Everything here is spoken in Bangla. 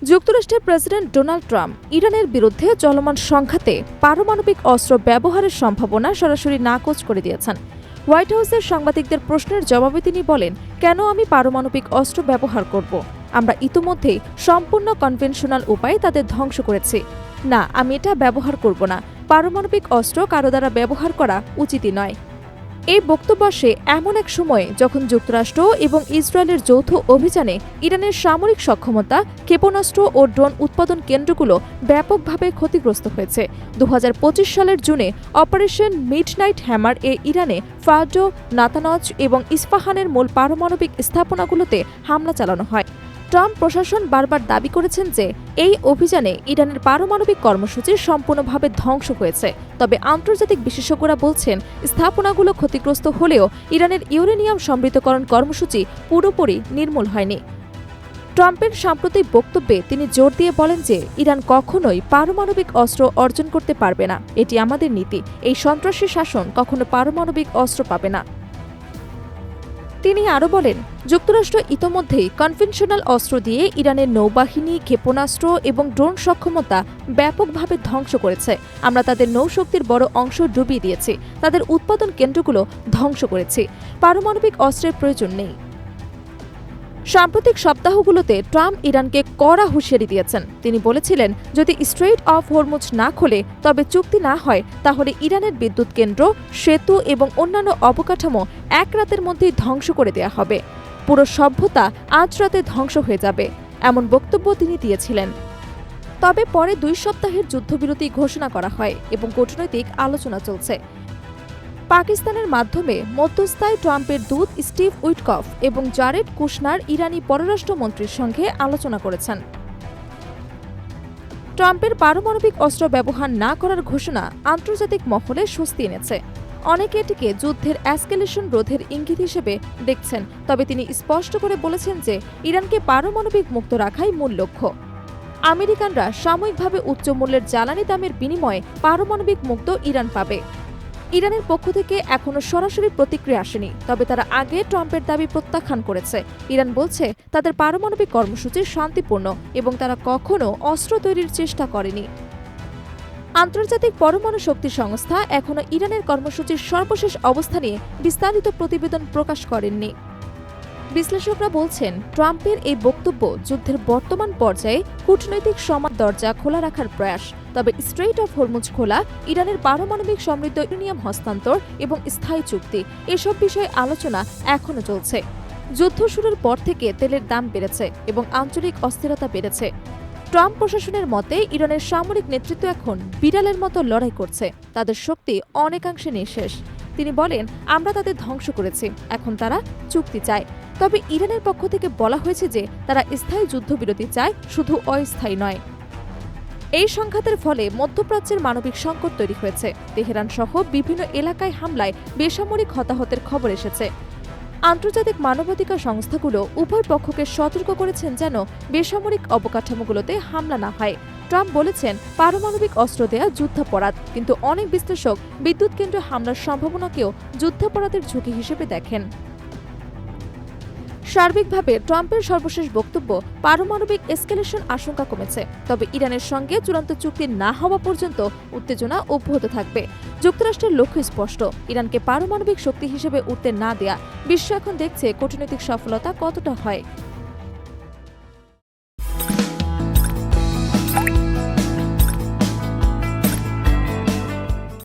যুক্তরাষ্ট্রের প্রেসিডেন্ট ডোনাল্ড ট্রাম্প ইরানের বিরুদ্ধে চলমান সংঘাতে পারমাণবিক অস্ত্র ব্যবহারের সম্ভাবনা সরাসরি নাকচ করে দিয়েছেন। হোয়াইট হাউসের সাংবাদিকদের প্রশ্নের জবাবে তিনি বলেন, কেন আমি পারমাণবিক অস্ত্র ব্যবহার করব? আমরা ইতোমধ্যেই সম্পূর্ণ কনভেনশনাল উপায়ে তাদের ধ্বংস করেছি। না, আমি এটা ব্যবহার করব না। পারমাণবিক অস্ত্র কারো দ্বারা ব্যবহার করা উচিতই নয়। এই বক্তব্য আসে এমন এক সময়ে যখন যুক্তরাষ্ট্র এবং ইসরায়েলের যৌথ অভিযানে ইরানের সামরিক সক্ষমতা, ক্ষেপণাস্ত্র ও ড্রোন উৎপাদন কেন্দ্রগুলো ব্যাপকভাবে ক্ষতিগ্রস্ত হয়েছে। 2025 সালের জুনে অপারেশন মিডনাইট হ্যামার ইরানে ফার্ডো, নাতানজ এবং ইস্পাহানের মূল পারমাণবিক স্থাপনাগুলোতে হামলা চালানো হয়। ট্রাম্প প্রশাসন বারবার দাবি করেছেন যে এই অভিযানে ইরানের পারমাণবিক কর্মসূচি সম্পূর্ণভাবে ধ্বংস হয়েছে। তবে আন্তর্জাতিক বিশেষজ্ঞরা বলছেন, স্থাপনাগুলো ক্ষতিগ্রস্ত হলেও ইরানের ইউরেনিয়াম সমৃদ্ধকরণ কর্মসূচি পুরোপুরি নির্মূল হয়নি। ট্রাম্পের সাম্প্রতিক বক্তব্যে তিনি জোর দিয়ে বলেন যে ইরান কখনোই পারমাণবিক অস্ত্র অর্জন করতে পারবে না। এটি আমাদের নীতি। এই সন্ত্রাসী শাসন কখনো পারমাণবিক অস্ত্র পাবে না। তিনি আরও বলেন, যুক্তরাষ্ট্র ইতোমধ্যেই কনভেনশনাল অস্ত্র দিয়ে ইরানের নৌবাহিনী, ক্ষেপণাস্ত্র এবং ড্রোন সক্ষমতা ব্যাপকভাবে ধ্বংস করেছে। আমরা তাদের নৌশক্তির বড় অংশ ডুবিয়ে দিয়েছি, তাদের উৎপাদন কেন্দ্রগুলো ধ্বংস করেছি। পারমাণবিক অস্ত্রের প্রয়োজন নেই। সাম্প্রতিক সপ্তাহগুলোতে ট্রাম্প ইরানকে কড়া হুঁশিয়ারি দিয়েছেন। তিনি বলেছিলেন, যদি স্ট্রেইট অফ হরমুজ না খোলে, তবে চুক্তি না হয়, তাহলে ইরানের বিদ্যুৎ কেন্দ্র, সেতু এবং অন্যান্য অবকাঠামো এক রাতের মধ্যেই ধ্বংস করে দেয়া হবে। পুরো সভ্যতা আজ রাতে ধ্বংস হয়ে যাবে, এমন বক্তব্য তিনি দিয়েছিলেন। তবে পরে 2 সপ্তাহের যুদ্ধবিরতি ঘোষণা করা হয় এবং কূটনৈতিক আলোচনা চলছে। পাকিস্তানের মাধ্যমে মধ্যস্থায় ট্রাম্পের দূত স্টিভ উইটকফ এবং জারেড কুশনার ইরানি পররাষ্ট্রমন্ত্রীর সঙ্গে আলোচনা করেছেন। ট্রাম্পের পারমাণবিক অস্ত্র ব্যবহার না করার ঘোষণা আন্তর্জাতিক মহলে স্বস্তি এনেছে। অনেকে এটিকে যুদ্ধের এসকেলেশন রোধের ইঙ্গিত হিসেবে দেখছেন। তবে তিনি স্পষ্ট করে বলেছেন যে ইরানকে পারমাণবিক মুক্ত রাখাই মূল লক্ষ্য। আমেরিকানরা সাময়িকভাবে উচ্চ মূল্যের জ্বালানি দামের বিনিময়ে পারমাণবিক মুক্ত ইরান পাবে। ইরানের পক্ষ থেকে এখনও সরাসরি প্রতিক্রিয়া আসেনি, তবে তারা আগে ট্রাম্পের দাবি প্রত্যাখ্যান করেছে। ইরান বলছে তাদের পারমাণবিক কর্মসূচি শান্তিপূর্ণ এবং তারা কখনও অস্ত্র তৈরির চেষ্টা করেনি। আন্তর্জাতিক পরমাণু শক্তি সংস্থা এখনও ইরানের কর্মসূচির সর্বশেষ অবস্থা নিয়ে বিস্তারিত প্রতিবেদন প্রকাশ করেননি। বিশ্লেষকরা বলছেন, ট্রাম্পের এই বক্তব্য যুদ্ধের বর্তমান পর্যায়ে কূটনৈতিক সমাধানের দরজা খোলা রাখার প্রয়াস। তবে স্ট্রেইট অফ হরমুজ খোলা, ইরানের পারমাণবিক সমৃদ্ধ ইউরেনিয়াম হস্তান্তর এবং স্থায়ী চুক্তি, এসব বিষয়ে আলোচনা এখনও চলছে। যুদ্ধ শুরুর পর থেকে তেলের দাম বেড়েছে এবং আঞ্চলিক অস্থিরতা বেড়েছে। ট্রাম্প প্রশাসনের মতে ইরানের সামরিক নেতৃত্ব এখন বিড়ালের মতো লড়াই করছে। তাদের শক্তি অনেকাংশে নিঃশেষ। তিনি বলেন, আমরা তাদের ধ্বংস করেছি, এখন তারা চুক্তি চায়। তবে ইরানের পক্ষ থেকে বলা হয়েছে যে তারা স্থায়ী যুদ্ধবিরতি চায়, শুধু অস্থায়ী নয়। এই সংঘাতের ফলে মধ্যপ্রাচ্যের মানবিক সংকট তৈরি হয়েছে। তেহরান সহ বিভিন্ন এলাকায় হামলায় বেসামরিক হতাহতের খবর এসেছে। আন্তর্জাতিক মানবাধিকার সংস্থাগুলো উভয় পক্ষকে সতর্ক করেছেন যেন বেসামরিক অবকাঠামোগুলোতে হামলা না হয়। ট্রাম্প বলেছেন, পারমাণবিক অস্ত্র দেয়া যুদ্ধাপরাধ, কিন্তু অনেক বিশ্লেষক বিদ্যুৎ কেন্দ্রে হামলার সম্ভাবনাকেও যুদ্ধাপরাধের ঝুঁকি হিসেবে দেখেন। সার্বিকভাবে ট্রাম্পের সর্বশেষ বক্তব্য পারমাণবিক এসকেলেশন আশঙ্কা কমেছে। তবে ইরানের সঙ্গে চূড়ান্ত চুক্তি না হওয়া পর্যন্ত উত্তেজনা অব্যাহত থাকবে। যুক্তরাষ্ট্রের লক্ষ্য স্পষ্ট, ইরানকে পারমাণবিক শক্তি হিসেবে উঠতে না দেয়া। বিশ্ব এখন দেখছে কূটনৈতিক সফলতা কতটা হয়।